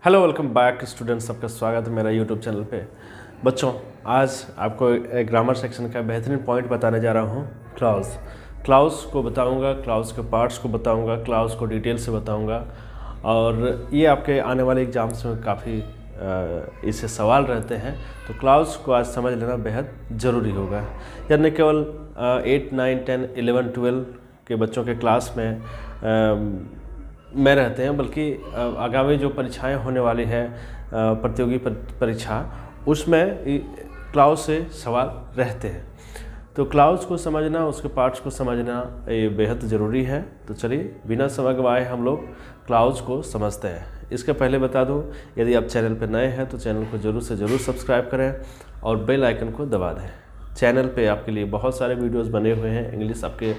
Hello, welcome back students. सबका स्वागत है मेरा यूट्यूब चैनल पे। बच्चों, आज आपको एक ग्रामर सेक्शन का बेहतरीन पॉइंट बताने जा रहा हूँ। क्लाउज को बताऊँगा, क्लाउज के पार्ट्स को बताऊँगा, क्लाउज को डिटेल से बताऊँगा। और ये आपके आने वाले एग्जाम्स में काफ़ी इससे सवाल रहते हैं, तो क्लाउज को आज समझ लेना बेहद ज़रूरी होगा। यार न केवल 8, 9, 10, 11, 12 के बच्चों के क्लास में में रहते हैं, बल्कि आगामी जो परीक्षाएं होने वाली है, प्रतियोगी परीक्षा, उसमें क्लाउज से सवाल रहते हैं। तो क्लाउज को समझना, उसके पार्ट्स को समझना ये बेहद ज़रूरी है। तो चलिए बिना समय गवाए हम लोग क्लाउज को समझते हैं। इसके पहले बता दूं, यदि आप चैनल पर नए हैं तो चैनल को ज़रूर से ज़रूर सब्सक्राइब करें और बेल आइकन को दबा दें। चैनल पे आपके लिए बहुत सारे वीडियोस बने हुए हैं। इंग्लिश आपके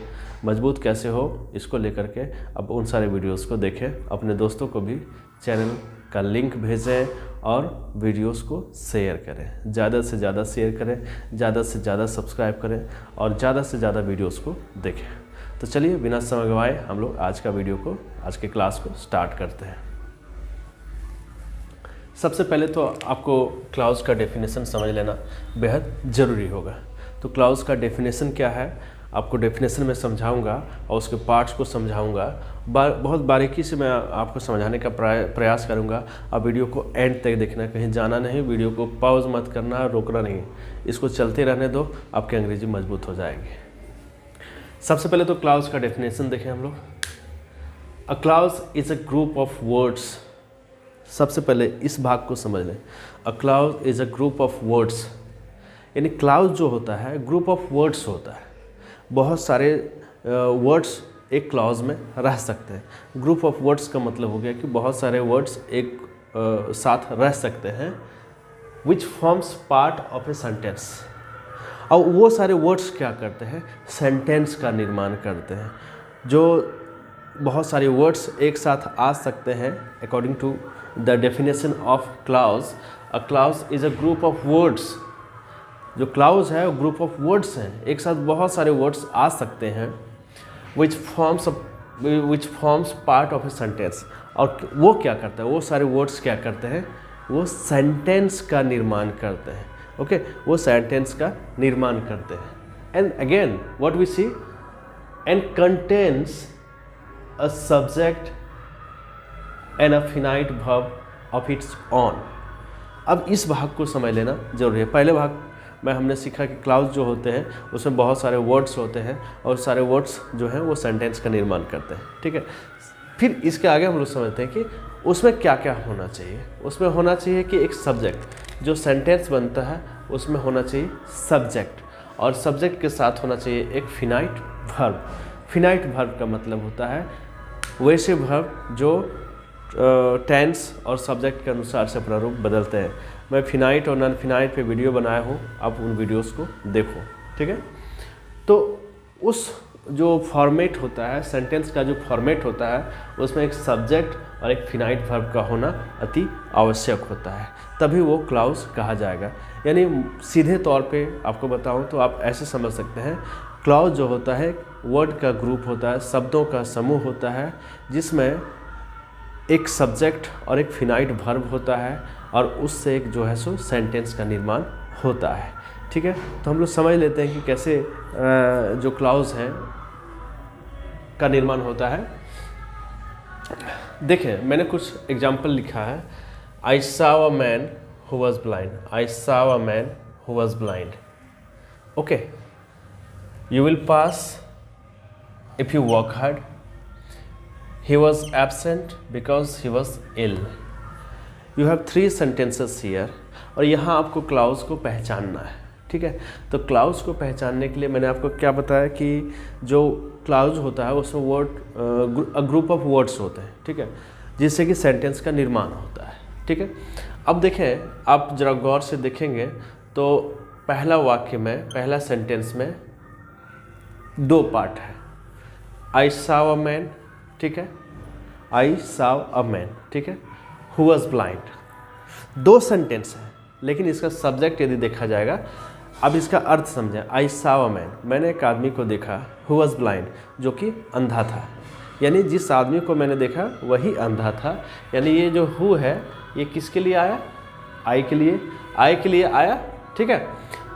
मजबूत कैसे हो, इसको लेकर के अब उन सारे वीडियोस को देखें। अपने दोस्तों को भी चैनल का लिंक भेजें और वीडियोस को शेयर करें। ज़्यादा से ज़्यादा शेयर करें, ज़्यादा से ज़्यादा सब्सक्राइब करें और ज़्यादा से ज़्यादा वीडियोस को देखें। तो चलिए बिना समय गंवाए हम लोग आज के क्लास को स्टार्ट करते हैं। सबसे पहले तो आपको क्लाउज का डेफिनेशन समझ लेना बेहद ज़रूरी होगा। तो क्लाउज का डेफिनेशन क्या है, आपको डेफिनेशन में समझाऊंगा और उसके पार्ट्स को समझाऊंगा। बहुत बारीकी से मैं आपको समझाने का प्रयास करूंगा। आप वीडियो को एंड तक देखना, कहीं जाना नहीं, वीडियो को पॉज मत करना, रोकना नहीं, इसको चलते रहने दो, आपकी अंग्रेजी मजबूत हो जाएगी। सबसे पहले तो क्लाउज का डेफिनेशन देखें हम लोग। A clause is a group of words. सबसे पहले इस भाग को समझ लें। A clause is a group of words, यानी क्लाउज जो होता है ग्रुप ऑफ वर्ड्स होता है। बहुत सारे वर्ड्स एक क्लाउज में रह सकते हैं। ग्रुप ऑफ वर्ड्स का मतलब हो गया कि बहुत सारे वर्ड्स एक साथ रह सकते हैं, which forms part of a sentence. और वो सारे वर्ड्स क्या करते हैं, सेंटेंस का निर्माण करते हैं। जो बहुत सारे वर्ड्स एक साथ आ सकते हैं according to the definition of clause. A clause is a group of words. जो क्लाउज है वो ग्रुप ऑफ वर्ड्स हैं, एक साथ बहुत सारे वर्ड्स आ सकते हैं, which forms part of a sentence. और वो क्या करता है, वो सारे वर्ड्स क्या करते हैं, वो सेंटेंस का निर्माण करते हैं। ओके, वो सेंटेंस का निर्माण करते हैं। And again what we see, and contains a subject and a finite verb of its own. अब इस भाग को समझ लेना जरूरी है। पहले भाग में हमने सीखा कि क्लाउज जो होते हैं उसमें बहुत सारे वर्ड्स होते हैं और सारे वर्ड्स जो हैं वो सेंटेंस का निर्माण करते हैं। ठीक है, फिर इसके आगे हम लोग समझते हैं कि उसमें क्या क्या होना चाहिए। उसमें होना चाहिए कि एक सब्जेक्ट, जो सेंटेंस बनता है उसमें होना चाहिए सब्जेक्ट, और सब्जेक्ट के साथ होना चाहिए एक फिनाइट वर्ब। फिनाइट वर्ब का मतलब होता है वैसे वर्ब जो टेंस और सब्जेक्ट के अनुसार से अपना रूप बदलते हैं। मैं फिनाइट और नॉन फिनाइट पे वीडियो बनाया हूँ, आप उन वीडियोस को देखो। ठीक है, तो उस जो फॉर्मेट होता है, सेंटेंस का जो फॉर्मेट होता है, उसमें एक सब्जेक्ट और एक फिनाइट वर्ब का होना अति आवश्यक होता है, तभी वो क्लाउज कहा जाएगा। यानी सीधे तौर पे आपको बताऊँ तो आप ऐसे समझ सकते हैं, क्लाउज जो होता है वर्ड का ग्रुप होता है, शब्दों का समूह होता है, जिसमें एक सब्जेक्ट और एक फिनाइट वर्ब होता है, और उससे एक जो है सो सेंटेंस का निर्माण होता है। ठीक है, तो हम लोग समझ लेते हैं कि कैसे जो क्लाउज है का निर्माण होता है। देखें, मैंने कुछ एग्जाम्पल लिखा है। I saw a man who was blind. I saw a man who was blind. Okay, you will pass if you work hard. He was absent because he was ill. You have 3 sentences here, और यहाँ आपको clause को पहचानना है। ठीक है, तो clause को पहचानने के लिए मैंने आपको क्या बताया कि जो क्लाउज होता है उसमें ग्रुप ऑफ वर्ड्स होते हैं। ठीक है, जिससे कि सेंटेंस का निर्माण होता है। ठीक है, अब देखें, आप जरा गौर से देखेंगे तो पहला वाक्य में, पहला सेंटेंस में 2 पार्ट है। आई सॉ अ मैन, ठीक है, आई सॉ अ मैन, ठीक है, हु वाज ब्लाइंड। 2 सेंटेंस है, लेकिन इसका सब्जेक्ट यदि देखा जाएगा, अब इसका अर्थ समझें। आई सॉ अ मैन, मैंने एक आदमी को देखा, हु वॉज ब्लाइंड, जो कि अंधा था। यानी जिस आदमी को मैंने देखा वही अंधा था। यानी ये जो हु है ये किसके लिए आया? आई के लिए, आई के लिए आया। ठीक है,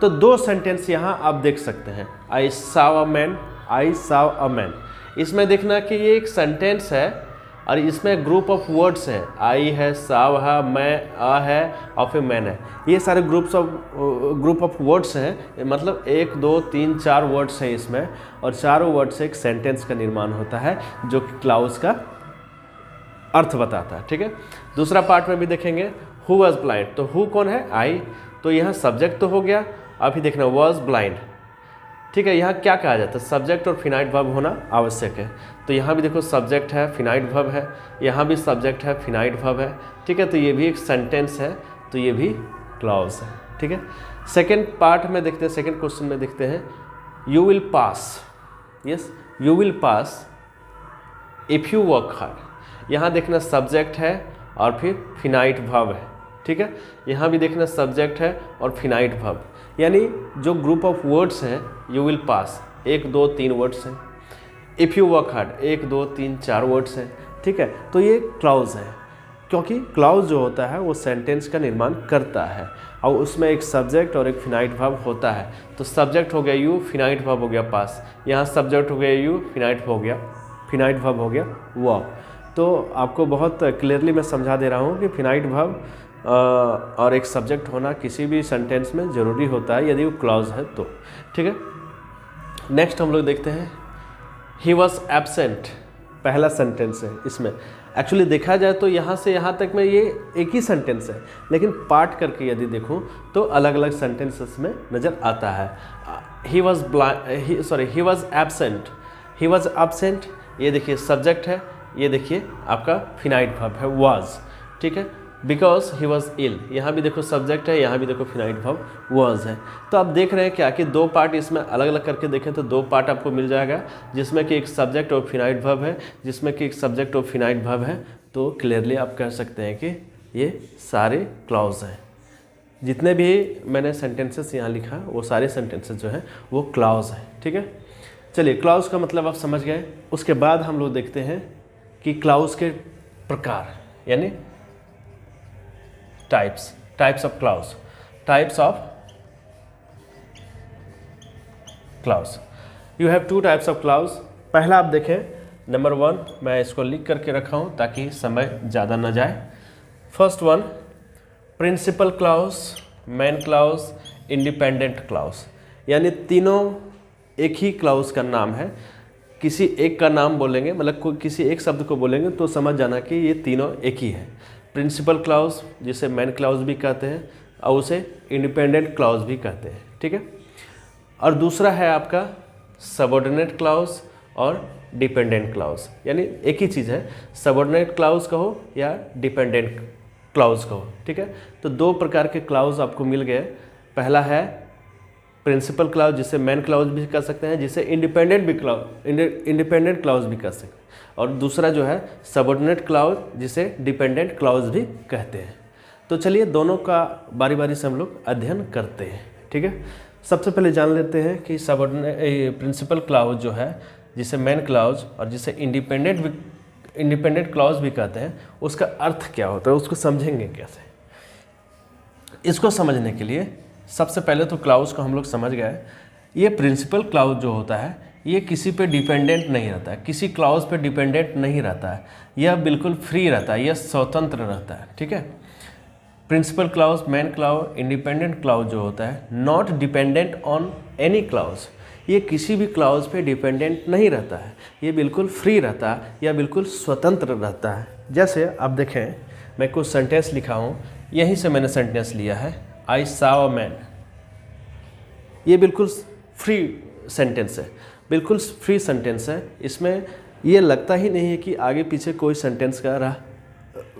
तो दो सेंटेंस यहाँ आप देख सकते हैं, I saw a man, I saw a man. इसमें देखना कि ये एक सेंटेंस है और इसमें ग्रुप ऑफ वर्ड्स है, आई है, साव है, मैं, आ है और फिर मैन है। ये सारे ग्रुप ऑफ वर्ड्स हैं, मतलब 1 2 3 4 वर्ड्स हैं इसमें, और चारों वर्ड से एक सेंटेंस का निर्माण होता है जो कि क्लाउज का अर्थ बताता है। ठीक है, दूसरा पार्ट में भी देखेंगे, हु वॉज ब्लाइंड, तो हु कौन है? आई, तो यहाँ सब्जेक्ट तो हो गया। अभी देखना वॉज ब्लाइंड। ठीक है, यहाँ क्या कहा जाता है? सब्जेक्ट और फिनाइट वर्ब होना आवश्यक है। तो यहाँ भी देखो सब्जेक्ट है, फिनाइट वर्ब है, यहाँ भी सब्जेक्ट है, फिनाइट वर्ब है। ठीक है, तो ये भी एक सेंटेंस है, तो ये भी क्लॉज है। ठीक है, सेकेंड पार्ट में देखते हैं, सेकेंड क्वेश्चन में देखते हैं, you will pass, yes you will pass if you work hard. यहाँ देखना सब्जेक्ट है और फिर फिनाइट वर्ब है। ठीक है, यहाँ भी देखना सब्जेक्ट है और फिनाइट वर्ब, यानी जो ग्रुप ऑफ वर्ड्स हैं, यू विल पास 1 2 3 वर्ड्स हैं, if you work hard 1 2 3 4 words हैं। ठीक है, तो ये क्लॉज है, क्योंकि क्लॉज जो होता है वो सेंटेंस का निर्माण करता है और उसमें एक सब्जेक्ट और एक फिनाइट वर्ब होता है। तो सब्जेक्ट हो गया यू, फिनाइट वर्ब हो गया पास, यहाँ सब्जेक्ट हो गया यू, फिनाइट हो गया, फिनाइट वर्ब हो गया वर्ब। तो आपको बहुत क्लियरली मैं समझा दे रहा हूँ कि फिनाइट वर्ब और एक सब्जेक्ट होना किसी भी सेंटेंस में ज़रूरी होता है यदि वो क्लॉज है तो। ठीक है, नेक्स्ट हम लोग देखते हैं, ही वॉज एब्सेंट, पहला सेंटेंस है। इसमें एक्चुअली देखा जाए तो यहाँ से यहाँ तक में ये एक ही सेंटेंस है, लेकिन पार्ट करके यदि देखूँ तो अलग अलग सेंटेंसेस में नज़र आता है। ही was absent, he was absent, ये देखिए सब्जेक्ट है, ये देखिए आपका फिनाइट वर्ब है वॉज। ठीक है, बिकॉज ही वॉज इल, यहाँ भी देखो सब्जेक्ट है, यहाँ भी देखो फिनाइट वर्ब वॉज है। तो आप देख रहे हैं क्या कि दो पार्ट इसमें अलग अलग करके देखें तो दो पार्ट आपको मिल जाएगा, जिसमें कि एक सब्जेक्ट और फिनाइट वर्ब है, जिसमें कि एक सब्जेक्ट और फिनाइट वर्ब है। तो क्लियरली आप कह सकते हैं कि ये सारे क्लॉज हैं। जितने भी मैंने सेंटेंसेस यहाँ लिखा वो सारे सेंटेंसेस जो हैं वो क्लॉज हैं। ठीक है, चलिए क्लॉज का मतलब आप समझ गए। उसके बाद हम लोग देखते हैं कि क्लॉज के प्रकार, यानी types of clause, types of clause. You have 2 types of clause. पहला आप देखें, नंबर 1, मैं इसको लिख करके रखा हूँ ताकि समय ज़्यादा न जाए। First one, principal clause, main clause, independent clause, यानी तीनों एक ही क्लॉज का नाम है। किसी एक का नाम बोलेंगे, मतलब कोई किसी एक शब्द को बोलेंगे तो समझ जाना कि ये तीनों एक ही है। प्रिंसिपल क्लॉज जिसे मेन क्लॉज भी कहते हैं और उसे इंडिपेंडेंट क्लॉज भी कहते हैं। ठीक है, और दूसरा है आपका सबऑर्डिनेट क्लॉज और डिपेंडेंट क्लॉज, यानी एक ही चीज़ है, सबऑर्डिनेट क्लॉज कहो या डिपेंडेंट क्लॉज कहो। ठीक है, तो 2 प्रकार के क्लॉज आपको मिल गए। पहला है प्रिंसिपल क्लॉज जिसे मेन क्लॉज भी कह सकते हैं, जिसे इंडिपेंडेंट क्लॉज भी कह सकते हैं, और दूसरा जो है सबऑर्डिनेट क्लॉज जिसे डिपेंडेंट क्लॉज भी कहते हैं। तो चलिए दोनों का बारी बारी से हम लोग अध्ययन करते हैं। ठीक है, सबसे पहले जान लेते हैं कि सबऑर्डिनेट प्रिंसिपल क्लॉज जो है, जिसे मेन क्लॉज और जिसे इंडिपेंडेंट क्लॉज भी कहते हैं, उसका अर्थ क्या होता है, उसको समझेंगे कैसे। इसको समझने के लिए सबसे पहले तो क्लॉज को हम लोग समझ गए। ये प्रिंसिपल क्लॉज जो होता है ये किसी पे डिपेंडेंट नहीं रहता है, किसी क्लॉज पे डिपेंडेंट नहीं रहता है, यह बिल्कुल फ्री रहता है, यह स्वतंत्र रहता है। ठीक है, principal clause, main clause, independent clause जो होता है, not dependent on any clause, ये किसी भी क्लॉज पे डिपेंडेंट नहीं रहता है, ये बिल्कुल फ्री रहता है या बिल्कुल स्वतंत्र रहता है। जैसे आप देखें, मैं कुछ सेंटेंस लिखा हूँ, यहीं से मैंने सेंटेंस लिया है, आई सॉ अ मैन। ये बिल्कुल फ्री सेंटेंस है, बिल्कुल फ्री सेंटेंस है। इसमें ये लगता ही नहीं है कि आगे पीछे कोई सेंटेंस का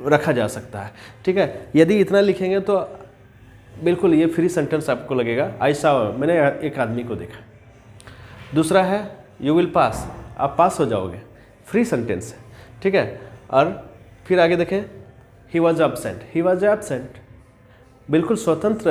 रखा जा सकता है। ठीक है, यदि इतना लिखेंगे तो बिल्कुल ये फ्री सेंटेंस आपको लगेगा। आई सॉ, मैंने एक आदमी को देखा। दूसरा है यू विल पास, आप पास हो जाओगे, फ्री सेंटेंस है। ठीक है, और फिर आगे देखें, he was absent, he was absent, बिल्कुल स्वतंत्र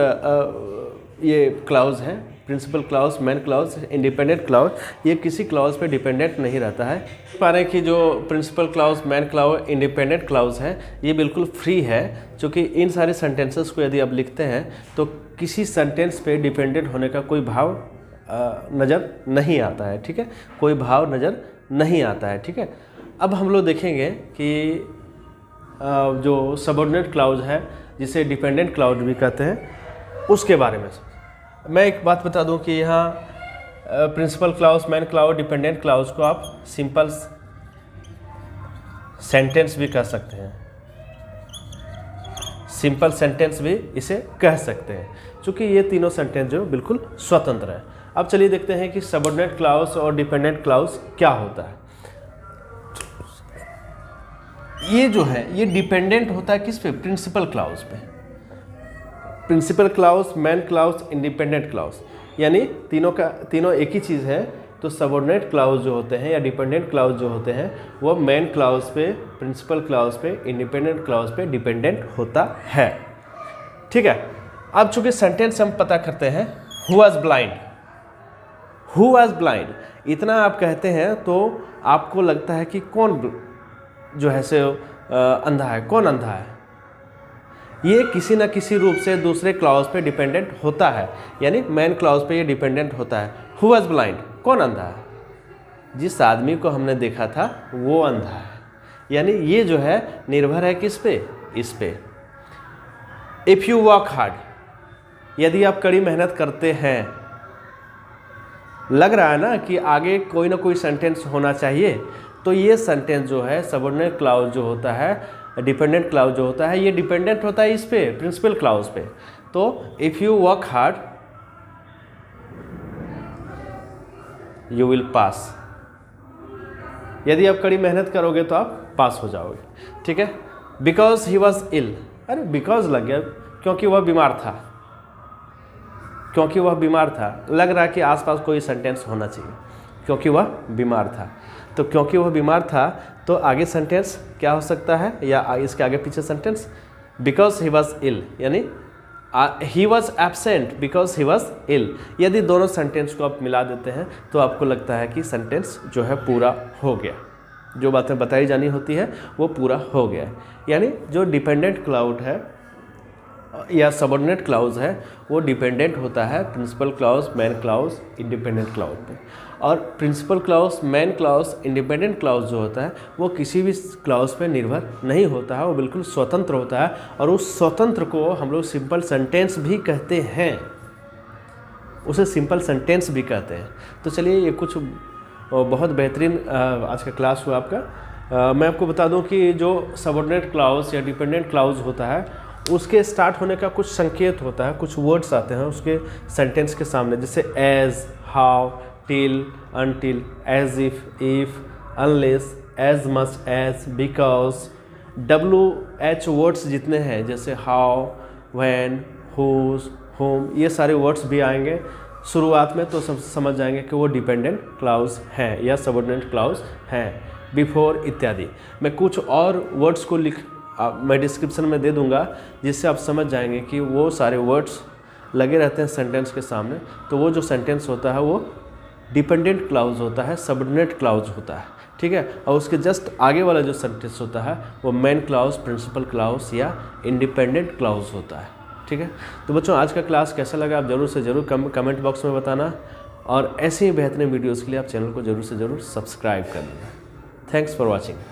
ये क्लाउज है। Principal clause, main clause, independent clause, ये किसी क्लाउज पे डिपेंडेंट नहीं रहता है। पा रहे हैं कि जो principal clause, main clause, independent clause है ये बिल्कुल फ्री है, क्योंकि इन सारे सेंटेंसेस को यदि आप लिखते हैं तो किसी सेंटेंस पे डिपेंडेंट होने का कोई भाव नज़र नहीं आता है। ठीक है, कोई भाव नज़र नहीं आता है। ठीक है, अब हम लोग देखेंगे कि जो सबऑर्डिनेट क्लाउज है जिसे डिपेंडेंट क्लाउज भी कहते हैं उसके बारे में। मैं एक बात बता दूं कि यहाँ principal clause, main clause, dependent clause को आप सिंपल सेंटेंस भी कह सकते हैं, सिंपल सेंटेंस भी इसे कह सकते हैं, क्योंकि ये तीनों सेंटेंस जो बिल्कुल स्वतंत्र है। अब चलिए देखते हैं कि सबऑर्डिनेट क्लाउज और डिपेंडेंट क्लाउज क्या होता है। ये जो है ये डिपेंडेंट होता है किस पे? प्रिंसिपल क्लाउज पे। Principal clause, main clause, independent clause, यानी तीनों एक ही चीज़ है। तो सबऑर्डिनेट क्लाउज जो होते हैं या डिपेंडेंट क्लाउज जो होते हैं वो मेन क्लाउज पे, प्रिंसिपल क्लाउज पे, इंडिपेंडेंट क्लाउज पे डिपेंडेंट होता है। ठीक है, अब चूंकि सेंटेंस हम पता करते हैं, who was blind, who was blind, इतना आप कहते हैं तो आपको लगता है कि कौन जो है से अंधा है, कौन अंधा है। ये किसी न किसी रूप से दूसरे क्लाउज पे डिपेंडेंट होता है, यानी मेन क्लाउज पे ये डिपेंडेंट होता है। हु वाज ब्लाइंड, कौन अंधा है? जिस आदमी को हमने देखा था वो अंधा है, यानी ये जो है निर्भर है किस पे? इस पे। इफ़ यू वर्क हार्ड, यदि आप कड़ी मेहनत करते हैं, लग रहा है ना कि आगे कोई ना कोई सेंटेंस होना चाहिए, तो ये सेंटेंस जो है सबऑर्डिनेट क्लाउज जो होता है, डिपेंडेंट क्लाउज जो होता है, ये डिपेंडेंट होता है इस पे, प्रिंसिपल क्लाउज पे। तो if you work hard you will pass, यदि आप कड़ी मेहनत करोगे तो आप पास हो जाओगे। ठीक है, बिकॉज ही वॉज इल, अरे बिकॉज लग गया, क्योंकि वह बीमार था, क्योंकि वह बीमार था। लग रहा है कि आसपास कोई सेंटेंस होना चाहिए, क्योंकि वह बीमार था। तो क्योंकि वह बीमार था तो आगे सेंटेंस क्या हो सकता है, या इसके आगे पीछे sentence? Because he was ill, यानी he was absent because he was ill. यदि दोनों सेंटेंस को आप मिला देते हैं तो आपको लगता है कि सेंटेंस जो है पूरा हो गया, जो बातें बताई जानी होती है वो पूरा हो गया। यानी जो डिपेंडेंट क्लाउड है या सबऑर्डिनेट क्लाउज है वो डिपेंडेंट होता है principal clause, main clause, independent clause पे। और principal clause, main clause, independent clause जो होता है वो किसी भी क्लाउज पे निर्भर नहीं होता है, वो बिल्कुल स्वतंत्र होता है। और उस स्वतंत्र को हम लोग सिंपल सेंटेंस भी कहते हैं, उसे सिंपल सेंटेंस भी कहते हैं। तो चलिए ये कुछ बहुत बेहतरीन आज का क्लास हुआ आपका। मैं आपको बता दूं कि जो सबऑर्डिनेट क्लाउज या डिपेंडेंट क्लाउज होता है उसके स्टार्ट होने का कुछ संकेत होता है, कुछ वर्ड्स आते हैं उसके सेंटेंस के सामने, जैसे as, how, till, until, as if, unless, as much as, because, WH words जितने हैं जैसे हाउ, व्हेन, हुज, होम, ये सारे वर्ड्स भी आएंगे शुरुआत में, तो सब समझ जाएंगे कि वो डिपेंडेंट क्लाउज हैं या सबऑर्डिनेट क्लाउज हैं। बिफोर इत्यादि। मैं कुछ और वर्ड्स को मैं डिस्क्रिप्शन में दे दूंगा, जिससे आप समझ जाएंगे कि वो सारे वर्ड्स लगे रहते हैं सेंटेंस के सामने, तो वो जो सेंटेंस होता है वो डिपेंडेंट क्लाउज होता है, सबऑर्डिनेट क्लाउज होता है। ठीक है, और उसके जस्ट आगे वाला जो सेंटेंस होता है वो मेन क्लाउज, प्रिंसिपल क्लाउज या इंडिपेंडेंट क्लाउज होता है। ठीक है, तो बच्चों आज का क्लास कैसा लगा आप ज़रूर से ज़रूर कमेंट बॉक्स में बताना, और ऐसे ही बेहतरीन वीडियोज़ के लिए आप चैनल को ज़रूर से ज़रूर सब्सक्राइब कर लेना। Thanks for watching.